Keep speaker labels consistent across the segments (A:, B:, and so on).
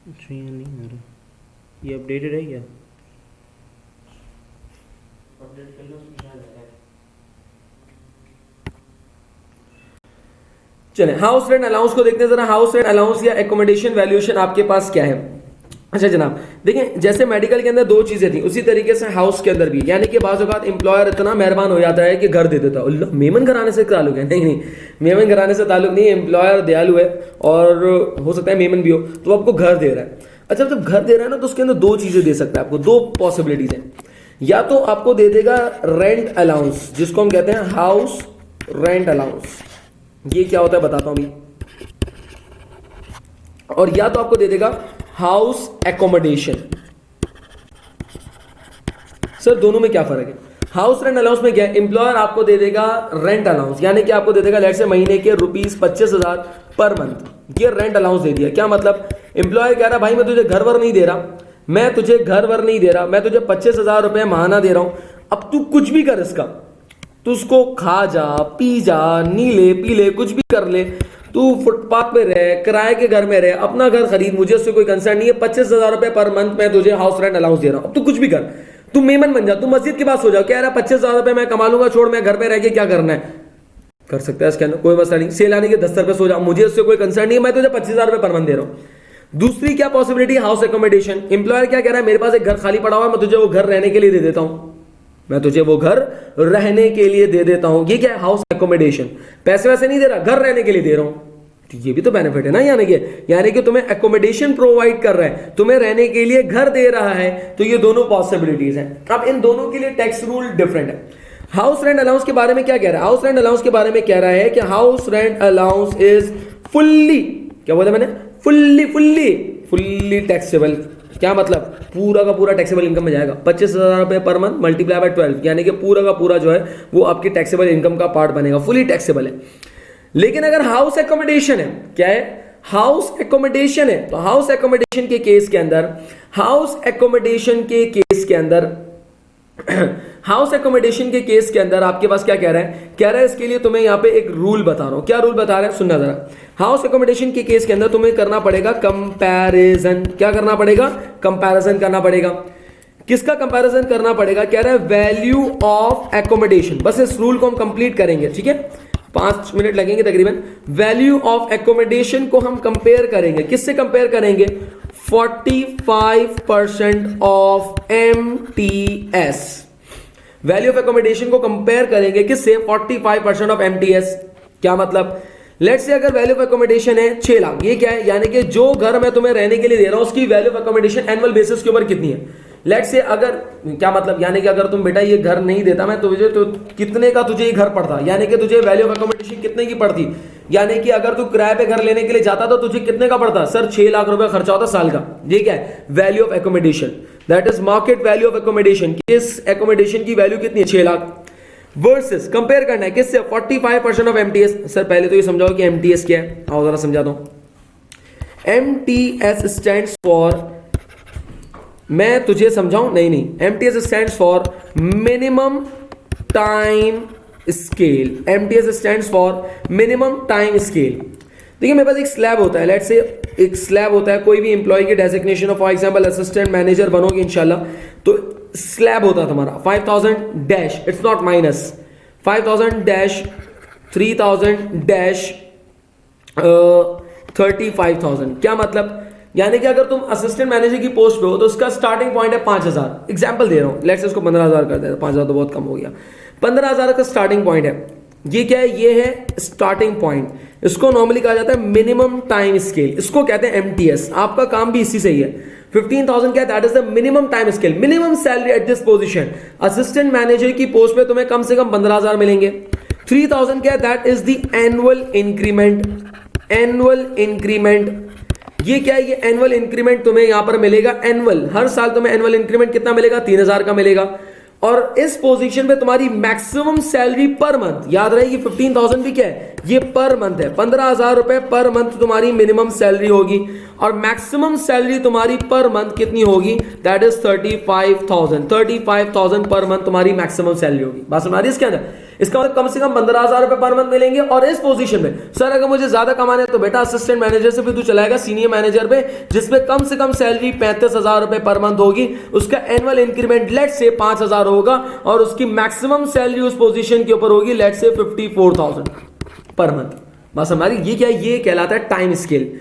A: अच्छा यहाँ नहीं आ रहा, ये अपडेटेड है क्या? अपडेट कर लो उसमें शायद आ रहा है। चले हाउस रेंट अलाउंस को देखते हैं जरा। हाउस रेंट अलाउंस या एकोमोडेशन वैल्यूएशन आपके पास क्या है? अच्छा जनाब देखें, जैसे मेडिकल के अंदर दो चीजें थी उसी तरीके से हाउस के अंदर भी, यानी कि बाज़ औक़ात एम्प्लॉयर इतना मेहरबान हो जाता है कि घर दे देता है। अल्लाह, मेमन घराने से ताल्लुक है? नहीं नहीं, मेमन घराने से ताल्लुक नहीं, एम्प्लॉयर दयालु है और हो सकता है मेमन भी हो, तो आपको घर दे रहा है। अच्छा जब घर दे रहा है ना, तो उसके अंदर दो चीजें दे सकता है आपको, दो पॉसिबिलिटीज हैं। या तो आपको दे देगा रेंट अलाउंस, जिसको हम कहते हैं हाउस रेंट अलाउंस। ये क्या होता है बताता हूं अभी। और या तो आपको दे देगा हाउस एकोमोडेशन। सर दोनों में क्या फर्क है? हाउस रेंट अलाउंस में क्या है, एम्प्लॉयर आपको दे देगा रेंट अलाउंस, यानी कि आपको दे देगा लेट से महीने के ₹25,000 पर मंथ। ये रेंट अलाउंस दे दिया। क्या मतलब, एम्प्लॉयर कह रहा भाई मैं तुझे घर वर नहीं दे रहा, मैं तुझे घर वर नहीं दे रहा, मैं तुझे 25,000 रुपए माहाना दे रहा हूं, अब तू कुछ भी कर इसका, तू उसको खा जा, पी जा, नी ले, पी ले, कुछ भी कर ले, तू फुटपाथ पे रह, किराए के घर में रह, अपना घर खरीद, मुझे उससे कोई कंसर्न नहीं है। 25,000 रुपए पर मंथ मैं तुझे हाउस रेंट अलाउंस दे रहा हूं, अब तू कुछ भी कर, तू मेमन बन जा, तू मस्जिद के पास हो जा, कह रहा 25,000 रुपए मैं कमा लूंगा, छोड़ मैं घर पे रह के क्या करना है, कर सकता है इसके अंदर कोई मसला नहीं। सेल आने के 10 रुपए सो जा, मुझे उससे कोई कंसर्न नहीं है, मैं तुझे 25,000 रुपए पर मंथ दे रहा हूं। दूसरी क्या पॉसिबिलिटी, हाउस एकोमोडेशन। एम्प्लॉयर क्या कह रहा है, मेरे पास एक घर खाली पड़ा हुआ है, मैं तुझे वो घर रहने के लिए दे देता हूं, मैं तुझे वो घर रहने के लिए दे देता हूं। ये क्या है, हाउस एकोमोडेशन। पैसे वैसे नहीं दे रहा, घर रहने के लिए दे रहा हूं, तो ये भी तो बेनिफिट है ना। यानी कि तुम्हें एकोमोडेशन प्रोवाइड कर रहा है, तुम्हें रहने के लिए घर दे रहा है, तो ये दोनों पॉसिबिलिटीज हैं। अब इन दोनों के लिए टैक्स रूल डिफरेंट है। हाउस रेंट अलाउंस के बारे में क्या कह रहा है, हाउस रेंट अलाउंस के बारे में कह रहा है कि house rent allowance is fully, क्या बोला मैंने, फुल्ली टैक्सेबल। क्या मतलब, पूरा का पूरा टैक्सेबल इनकम में जाएगा। 25,000 रुपए पर मंथ मल्टीप्लाई बाय 12, यानी कि पूरा का पूरा जो है वो आपकी टैक्सेबल इनकम का पार्ट बनेगा, फुली टैक्सेबल है। लेकिन अगर हाउस एकोमोडेशन है, क्या है, हाउस एकोमोडेशन है, तो हाउस एकोमोडेशन के केस के अंदर, हाउस एकोमोडेशन के केस के अंदर हाउस एकोमोडेशन के केस के अंदर आपके पास क्या कह रहा है, कह रहा है इसके लिए तुम्हें यहां पे एक रूल बता रहा हूं। क्या रूल बता रहा है, सुनना जरा। हाउस एकोमोडेशन के केस के अंदर तुम्हें करना पड़ेगा कंपैरिजन। क्या करना पड़ेगा, कंपैरिजन करना पड़ेगा। किसका कंपैरिजन करना पड़ेगा, कह रहा है वैल्यू ऑफ एकोमोडेशन। बस इस रूल को हम कंप्लीट करेंगे, ठीक है, 5 मिनट लगेंगे तकरीबन। वैल्यू ऑफ एकोमोडेशन को हम कंपेयर करेंगे, किससे कंपेयर करेंगे, 45% of MTS। Value of accommodation को कंपेयर करेंगे किससे, 45% ऑफ MTS। क्या मतलब, लेट्स से अगर वैल्यू ऑफ एकोमोडेशन है 6 लाख, ये क्या है, यानी कि जो घर मैं तुम्हें रहने के लिए दे रहा हूं उसकी value of accommodation annual basis के ऊपर कितनी है। लेट्स से अगर, क्या मतलब, यानी कि अगर तुम बेटा ये घर नहीं देता मैं तुझे, तो कितने का तुझे ये घर पड़ता, यानी कि तुझे वैल्यू ऑफ एकोमोडेशन कितने की पड़ती, यानी कि अगर तू किराए पे घर लेने के लिए जाता तो तुझे कितने का पड़ता, सर 6 लाख रुपए खर्चा होता साल का। ये क्या है, value of accommodation, that is market value of accommodation. इस एकोमोडेशन की वैल्यू कितनी है, 6 लाख, वर्सेस कंपेयर करना है किससे, 45% ऑफ MTS। सर पहले तो ये समझाओ कि MTS क्या है, आओ जरा समझा दो। MTS स्टैंड्स फॉर, मैं तुझे समझाऊं, नहीं, MTS stands for minimum time scale. MTS stands for minimum time scale. देखिए मेरे पास एक स्लैब होता है, लेट्स से एक स्लैब होता है, कोई भी एम्प्लॉय की designation of, for example assistant manager बनोगे इंशाल्लाह, तो स्लैब होता है तुम्हारा 5,000 dash, it's not minus, 5,000 dash 3,000 dash 35,000। क्या मतलब, यानी कि अगर तुम असिस्टेंट मैनेजर की पोस्ट पे हो तो उसका स्टार्टिंग पॉइंट है 5,000, एग्जांपल दे रहा हूं, लेट्स इसको 15,000 कर देते हैं, 5,000 तो बहुत कम हो गया, 15,000 का स्टार्टिंग पॉइंट है। ये क्या है, ये है स्टार्टिंग पॉइंट, इसको नॉर्मली कहा जाता है मिनिमम टाइम स्केल, इसको कहते हैं MTS। आपका काम भी इसी से ही है। 15,000 क्या है, that is the minimum time scale, minimum salary at this position. Assistant manager की पोस्ट पे तुम्हें कम से कम 15,000 मिलेंगे। 3,000 क्या है, that is the annual increment. Annual increment, ये क्या है, ये एनुअल इंक्रीमेंट तुम्हें यहां पर मिलेगा, एनुअल, हर साल तुम्हें एनुअल इंक्रीमेंट कितना मिलेगा, 3,000 का मिलेगा। और इस पोजीशन पे तुम्हारी मैक्सिमम सैलरी पर मंथ, याद रहे ये 15,000 भी क्या है, ये पर मंथ है, 15,000 रुपए पर मंथ तुम्हारी मिनिमम सैलरी होगी, और मैक्सिमम सैलरी तुम्हारी पर मंथ कितनी होगी, दैट इज 35,000 पर मंथ तुम्हारी मैक्सिमम सैलरी होगी। बात सुना रही है इसके अंदर। इसका मतलब कम से कम 15,000 रुपए पर मंथ मिलेंगे। और इस पोजीशन में सर अगर मुझे ज्यादा कमाने हैं तो बेटा असिस्टेंट मैनेजर से भी तू चलाएगा सीनियर मैनेजर पे, जिसपे कम से कम सैलरी 35,000 रुपए पर मंथ होगी, उसका एनुअल इंक्रीमेंट लेट से 5,000 होगा और उसकी मैक्सिमम सैलरी उस पोजीशन के ऊपर होगी लेट से 54,000 पर मंथ। बात समझ आ रही? ये क्या है? ये कहलाता है टाइम स्केल।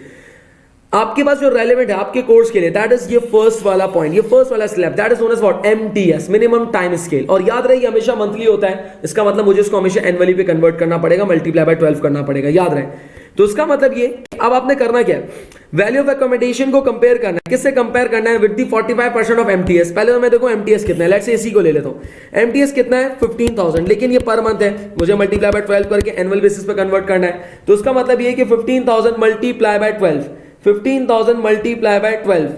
A: आपके पास जो रेलेवेंट है आपके कोर्स के लिए, दैट इज ये फर्स्ट वाला पॉइंट, ये फर्स्ट वाला slab, that is known as what? MTS, minimum time scale. और याद रहे ये हमेशा मंथली होता है, इसका मतलब मुझे इसको हमेशा एनुअली पे कन्वर्ट करना पड़ेगा, मल्टीप्लाई बाय 12 करना पड़ेगा, याद रहे। तो इसका मतलब ये, अब आपने करना क्या है, वैल्यू ऑफ एकोमोडेशन को कंपेयर करना है। किससे कंपेयर करना है? With the 45% of MTS. पहले तो मैं देखो एमटीएस कितना है, लेट्स से इसी को ले लेता हूं। एमटीएस कितना है? 15,000, लेकिन ये पर मंथ है, मुझे मल्टीप्लाई बाय 12 करके एनुअल बेसिस पे कन्वर्ट करना है। तो उसका मतलब ये कि 15,000 मल्टीप्लाई बाय 12, 15,000 मल्टीप्लाई बाय 12,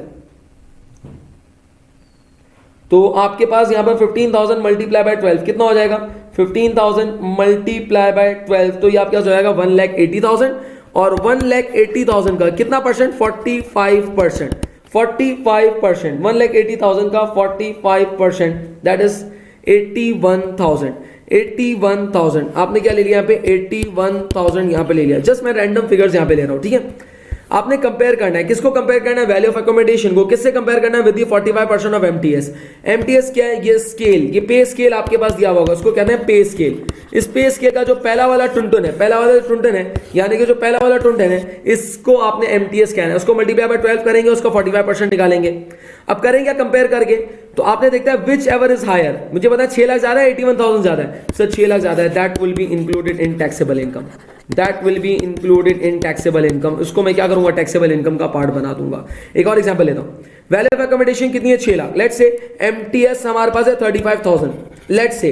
A: तो आपके पास यहां पर 15,000 मल्टीप्लाई बाय 12 कितना हो जाएगा? 15,000 मल्टीप्लाई बाय 12, तो ये आपका हो जाएगा 1,80,000। और 1,80,000 का कितना परसेंट? 45%, 45%, 1,80,000 का 45%, दैट इज 81,000, 81,000। आपने क्या ले लिया यहाँ पे? 81,000 यहाँ पे ले लिया। जस्ट मैं रैंडम फिगर्स यहाँ पे ले रहा हूँ, ठीक है। आपने कंपेयर करना है, किसको कंपेयर करना है? वैल्यू ऑफ एकोमोडेशन को। किससे कंपेयर करना है? With the 45% of MTS. MTS क्या है? ये स्केल, ये पे स्केल आपके पास दिया होगा, उसको कहते हैं पे स्केल। इस पे स्केल का जो पहला वाला टुनटुन है, पहला वाला टुनटुन है, यानी कि जो पहला वाला टुनटुन है, इसको आपने एमटीएस कहना है। उसको मल्टीप्लाई बाय 12 करेंगे, उसका 45% निकालेंगे। अब करेंगे कंपेयर करके, तो आपने देखता है विच एवर इज हायर। मुझे पता है 6 लाख ज्यादा है, 81,000 ज्यादा है, सर 6 लाख ज्यादा है, that will be included in taxable income, that will be included in taxable income. उसको मैं क्या करूंगा? टैक्सेबल इनकम का पार्ट बना दूंगा। एक और एग्जांपल लेता हूं। वैल्यू ऑफ एकोमोडेशन कितनी है? 6 लाख। लेट्स से एमटीएस हमारे पास है 35,000। लेट्स से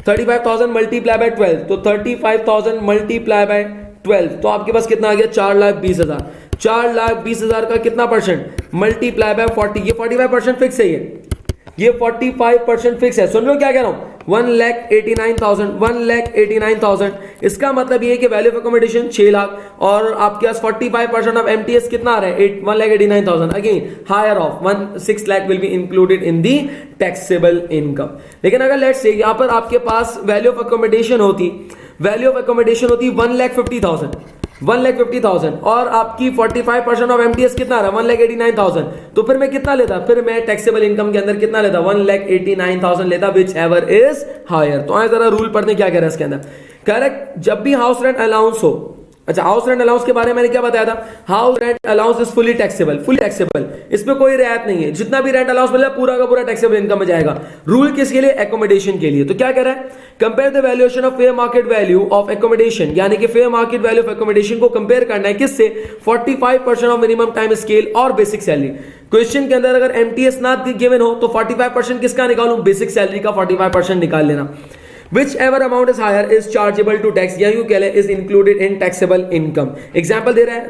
A: 35,000 मल्टीप्लाई बाय 12, तो 35,000 मल्टीप्लाई बाय 12, तो आपके पास कितना आ गया? 4,20,000। 4,20,000 का कितना परसेंट? मल्टीप्लाई बाय 40, ये 45% फिक्स है, ये 45% फिक्स है। सुन लो क्या कह रहा हूं? 1,89,000, 1,89,000। इसका मतलब ये है कि वैल्यू ऑफ एकोमोडेशन 6 लाख और आपके पास 45% ऑफ एमटीएस कितना आ रहा है? 1,89,000। Again higher of 6 lakh will be included in the taxable income. लेकिन अगर लेट्स से यहां पर आपके पास वैल्यू ऑफ एकोमोडेशन होती 1,50,000, 1,50,000 और आपकी 45% ऑफ एमटीएस कितना रहा? 1,89,000। तो फिर मैं कितना लेता? फिर मैं टैक्सेबल इनकम के अंदर कितना लेता? 1,89,000 लेता, विच एवर इज हायर। तो आए जरा रूल पढ़ने, क्या कह रहा है इसके अंदर? करेक्ट, जब भी हाउस रेंट अलाउंस हो, अच्छा हाउस रेंट अलाउंस के बारे में मैंने क्या बताया था? House rent allowance is fully taxable, fully taxable, इसमें कोई रियायत नहीं है। जितना भी रेंट अलाउंस मिला पूरा का पूरा टैक्सेबल इनकम में जाएगा। रूल किसके लिए? एकोमोडेशन के लिए। तो क्या कह रहा है? Compare the valuation of fair market value of accommodation, यानी कि fair market value of accommodation को कंपेयर करना है किससे? 45% ऑफ मिनिमम टाइम स्केल और बेसिक सैलरी। क्वेश्चन के अंदर अगर एमटीएस ना गिवन हो तो 45% किसका निकालूं? बेसिक सैलरी का 45% निकाल लेना। Whichever amount is higher is chargeable to tax, या यूं कह ले is included in taxable income। Example दे रहा है,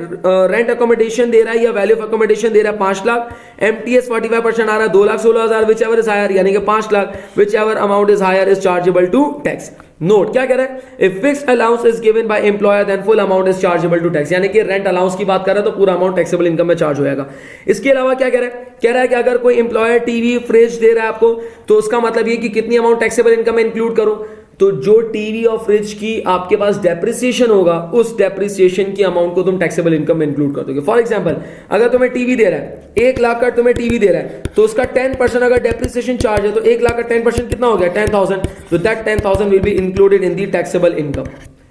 A: रेंट अकोमोडेशन दे रहा है या वैल्यू ऑफ अकोमोडेशन दे रहा है 5 लाख, एमटीएस 45% आ रहा है 2,16,000, विच एवर इज हायर यानी कि 5 lakh, whichever amount is higher is chargeable to tax. Note क्या कह रहा है? If fixed allowance is given by employer then full amount is chargeable to tax, यानी कि रेंट अलाउंस की बात कर रहा है तो पूरा अमाउंट टैक्सेबल इनकम में चार्ज हो जाएगा। इसके अलावा क्या कह रहा है? कह रहा है कि अगर कोई एम्प्लॉयर टीवी फ्रिज दे रहा है आपको, तो उसका मतलब ये कि कितनी अमाउंट टैक्सेबल इनकम में इंक्लूड करो, तो जो टीवी और फ्रिज की आपके पास डेप्रिसिएशन होगा उस डेप्रिसिएशन की अमाउंट को तुम टैक्सेबल इनकम में इंक्लूड कर दोगे। फॉर एग्जांपल अगर तुम्हें टीवी दे रहा है 1 लाख का, तुम्हें टीवी दे रहा है तो उसका 10% अगर डेप्रिसिएशन चार्ज है तो 1 लाख का 10% कितना हो गया? 10,000। तो that 10,000 will be included in the taxable income.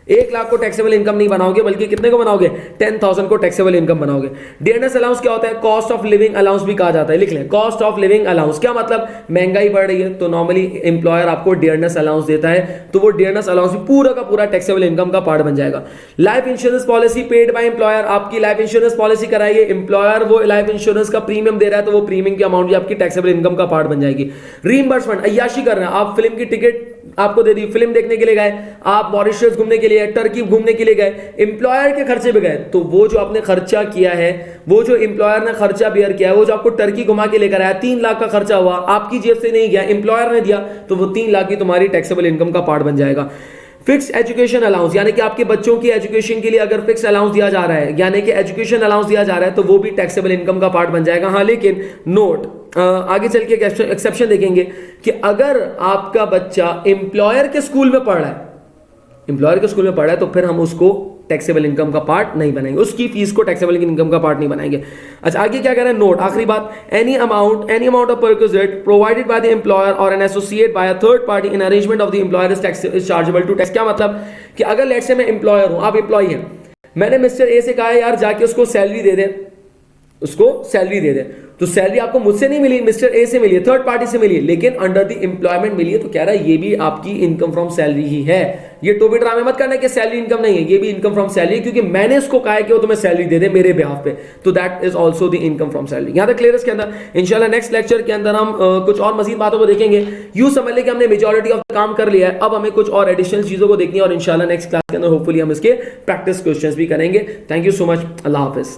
A: 1 lakh को टैक्सेबल इनकम नहीं बनाओगे, बल्कि कितने को बनाओगे? 10,000 को टैक्सेबल इनकम बनाओगे। डियरनेस अलाउंस क्या होता है? कॉस्ट ऑफ लिविंग अलाउंस भी कहा जाता है, लिख लें। कॉस्ट ऑफ लिविंग अलाउंस क्या मतलब? महंगाई बढ़ रही है तो नॉर्मली एम्प्लॉयर आपको डियरनेस अलाउंस देता है, तो वो डियरनेस अलाउंस भी पूरा का पूरा टैक्सेबल इनकम का पार्ट बन जाएगा। Life insurance policy paid by employer, आपकी लाइफ इंश्योरेंस पॉलिसी कराइए, एम्प्लॉयर वो लाइफ इंश्योरेंस का प्रीमियम दे रहा है तो वो प्रीमियम की अमाउंट भी आपकी टैक्सेबल इनकम का पार्ट बन जाएगी। रीइंबर्समेंट, अय्याशी कर रहे हैं आप, फिल्म की टिकट आपको दे दी, फिल्म देखने के लिए गए आप, मॉरिशस घूमने के लिए, टर्की घूमने के लिए गए, एम्प्लॉयर के खर्चे पे गए, तो वो जो आपने खर्चा किया है, वो जो एम्प्लॉयर ने खर्चा बेयर किया है, वो जो आपको टर्की घुमा के लेकर आया 3 लाख का खर्चा हुआ, आपकी जेब से नहीं गया, एम्प्लॉयर ने दिया, तो वो 3 लाख की तुम्हारी टैक्सेबल इनकम का पार्ट बन जाएगा। फिक्स एजुकेशन अलाउंस, यानी कि आपके बच्चों की एजुकेशन के लिए अगर फिक्स अलाउंस दिया जा रहा है, यानी कि एजुकेशन अलाउंस दिया जा रहा है, तो वो भी टैक्सेबल इनकम का पार्ट बन जाएगा। हाँ, लेकिन नोट आगे चल के एक्सेप्शन देखेंगे कि अगर आपका बच्चा एम्प्लॉयर के स्कूल में पढ़ रहा है, एम्प्लॉयर के स्कूल में पढ़ा है तो फिर हम उसको टैक्सेबल इनकम का पार्ट नहीं बनाएंगे, उसकी फीस को टैक्सेबल इनकम का पार्ट नहीं बनाएंगे। अच्छा आगे क्या कह रहे हैं, नोट आखिरी बात, any amount of perquisite provided by the employer और an associate by a third party in arrangement of the employer is chargeable to tax. क्या मतलब कि अगर लेट्स से मैं एम्प्लॉयर हूं, आप एम्प्लॉय हैं, मैंने मिस्टर ए से कहा है यार जाके उसको सैलरी दे दे, उसको सैलरी दे दे, तो सैलरी आपको मुझसे नहीं मिली, मिस्टर ए से मिली है, थर्ड पार्टी से मिली है, लेकिन अंडर द एम्प्लॉयमेंट मिली है, तो कह रहा है ये भी आपकी इनकम फ्रॉम सैलरी ही है। ये टोपी ड्रामे मत करना कि सैलरी इनकम नहीं है, ये भी इनकम फ्रॉम सैलरी है, क्योंकि मैंने उसको कहा है कि वो तुम्हें सैलरी दे दे मेरे बिहाफ पे, तो that is also the income from salary. यहां तक क्लियर है इसके अंदर। इंशाल्लाह नेक्स्ट लेक्चर के अंदर हम कुछ और मजीद बातों को देखेंगे। यूं समझ लें कि हमने मेजॉरिटी ऑफ काम कर लिया है, अब हमें कुछ और एडिशनल चीजों को देखनी है और इंशाल्लाह नेक्स्ट क्लास के अंदर होपफुली हम इसके प्रैक्टिस क्वेश्चंस भी करेंगे। Thank you so much, Allah Hafiz.